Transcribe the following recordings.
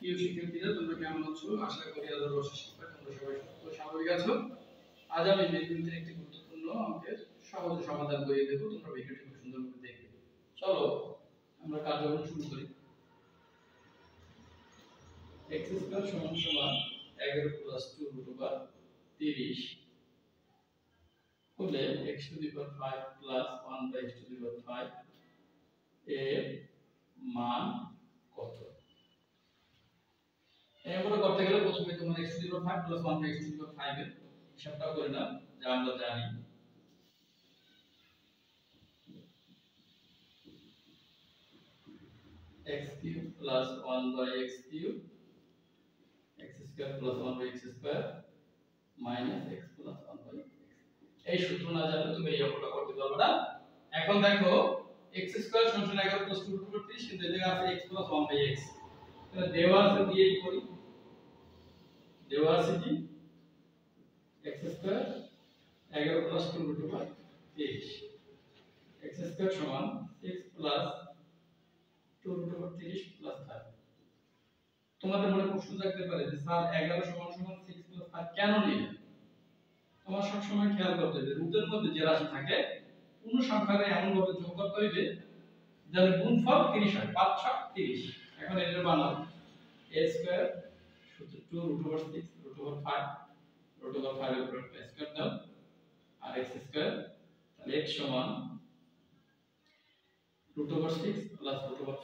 প্রিয় শিক্ষার্থীরা, তোমরা কেমন আছো? আশা করি আল্লাহর রহমতে তোমরা সবাই সুস্থ স্বাভাবিক আছো। আজ আমি বীজগণিতের একটি গুরুত্বপূর্ণ অঙ্কের সহজ সমাধান করিয়ে দেব। তোমরা ভিডিওটি খুব সুন্দর করে দেখবে। চলো আমরা কার্যক্রম শুরু করি। x² = 11 + 2√30 হলে x⁵ + 1/x⁵ এর মান কত? আমরা করতে গেলে প্রথমে তোমার x⁵ + 1/x⁵ এর হিসাবটা করে নাও, যা আমরা জানি। x³ + 1/x³ x² + 1/x² - x + 1/x। এই সূত্র না জানলে তুমি এই অঙ্কটা করতে পারবে না। এখন দেখো x² = 11 + 2√30, কিন্তু এদিকে আছে x + 1/x। তাহলে দেওয়া আছে দিয়েই করি। দেওয়া আছে কি x² 11 + 2√30 x² = 6 + 2√30 + 5। তোমাদের মনে প্রশ্ন থাকতে পারে যে স্যার 11 = 6 + 5 কেন নিলেন? তোমার সব সময় খেয়াল করতে হবে রুটের মধ্যে যে রাশি থাকে কোন সংখ্যাকে এমন ভাবে যোগ করতে হবে যেন গুণফল 30 হয়। 5 6 30। এখন এর বানাও a² সূত্র 2√6 √5 √5 এর উপর স্কয়ার দাও আর x² তাহলে x = √6 + √5 এর উপর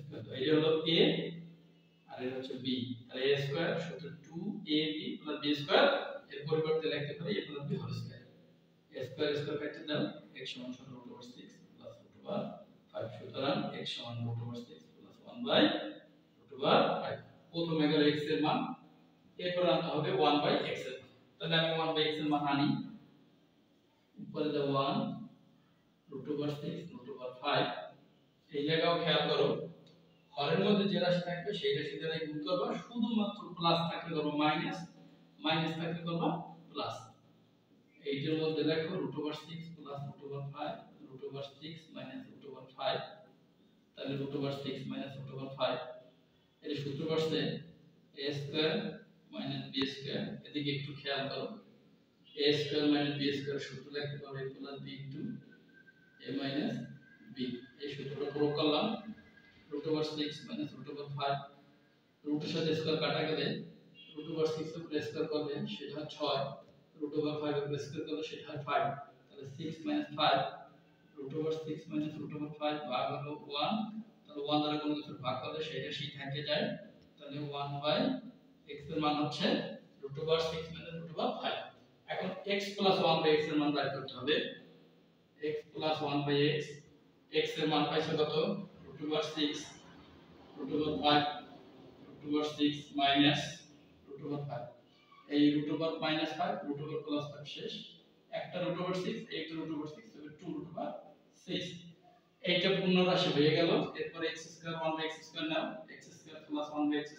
স্কয়ার দাও। এই হলো a আর এটা হচ্ছে b। তাহলে a² সূত্র 2ab + b² এর পরিবর্তে লিখতে পারি a + b whole square. a² কেটে দাও x = √6 + √5। সুতরাং x = √6 + 1/√5। প্রথমে গেল x এর মান, এরপর আনতে হবে 1/x এর মান। তাহলে আমি 1/x এর মান আনি। উপরে দাও 1 √6 √5। এই জায়গাও খেয়াল করো হরের মধ্যে যে রাশি থাকবে সেই রাশি দ্বারা গুণ করবা। শুধুমাত্র প্লাস থাকলে করবা মাইনাস, মাইনাস থাকলে করবা প্লাস। এইটার মধ্যে দেখো √6 + √5 √6 - √5, তাহলে √6 - √5 এর সূত্র বসছে a² - b²। এদিকে একটু খেয়াল করো a² - b² সূত্র লিখতে পারো a + b * a - b। এই সূত্রটা প্রয়োগ করলাম। √6 - √5 রুটের সাথে স্কয়ার কাটা গেলে √6 এর উপর স্কয়ার করলে সেটা হয় 6, √5 এর উপর স্কয়ার করলে সেটা হয় 5। তাহলে 6 - 5 √6 - √5 ভাগ হলো 1। তাহলে 1 দ্বারা কোনো কিছু ভাগ করলে সেটা সেই থেকে যায়। তাহলে 1/x এর মান হচ্ছে √6 - √5। এখন x + 1/x এর মান বের করতে হবে। x + 1/x, x এর মান পাইছো কত? √6 √5 √6 মাইনাস √5। এই √5 √5 শেষ। একটা √6 একটা √6 তবে 2√6। এইটা পূর্ণ রাশি হয়ে গেল। এরপর x² 1/x² নাও, x² + 1/x²।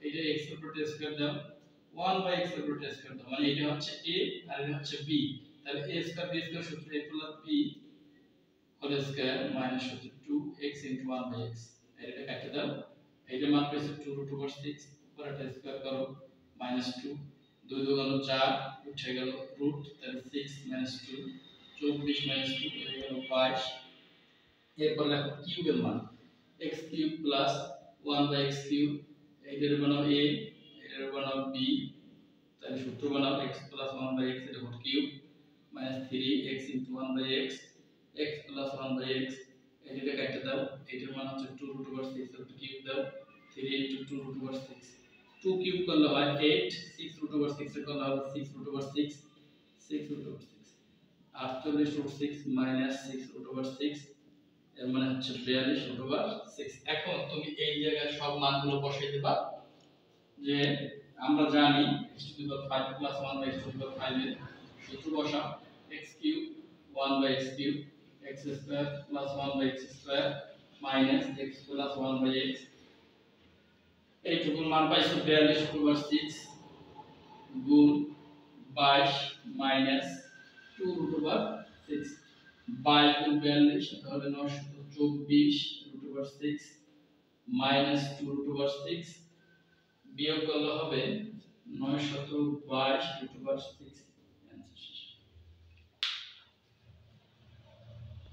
এইটা x এর উপর স্কয়ার দাও 1/x এর উপর স্কয়ার দাও, মানে এটা হচ্ছে a আর এটা হচ্ছে b। তাহলে a² b² সূত্র a + b whole square minus সূত্র 2x * 1/x। এটা কেটে দাও। এইটার মান পেয়েছে 2√6, উপরেটা স্কয়ার করো -2 2 2 গেল 4 উঠে গেল রুট, তাহলে 6 - 2 24 - 2 হয়ে গেল 22। এরপর লেখো কিউবের মান x³ + 1/x³। এইটার বানাও a, এটার বানাও b। তাহলে সূত্র বানাও x + 1/x এর whole cube -3x * 1/x x + 1/x। এইটা কেটে দাও। এইটার মান হচ্ছে 2√6 এর কিউব দাও 3 * 2√6। 2 কিউব করলে হয় 8, 6 √6 এর করলে হবে 6√6 6√6 48√6 - 6√6 এর মানে হচ্ছে 42√6। এখন তুমি এই জায়গায় সব মানগুলো বসাই দিবা। যে আমরা জানি x³ + 1/x³ এর সূত্র বসাও x³ 1/x³ x² + 1/x² - x + 1/x। এইটুকুর মান পাইছো 42√6 গুণ 22 মাইনাস 2√6। 22 গুণ 42 তাহলে 924√6 মাইনাস 2 রুট ওভার 6 বিয়োগ করলে হবে 922 রুট ওভার 6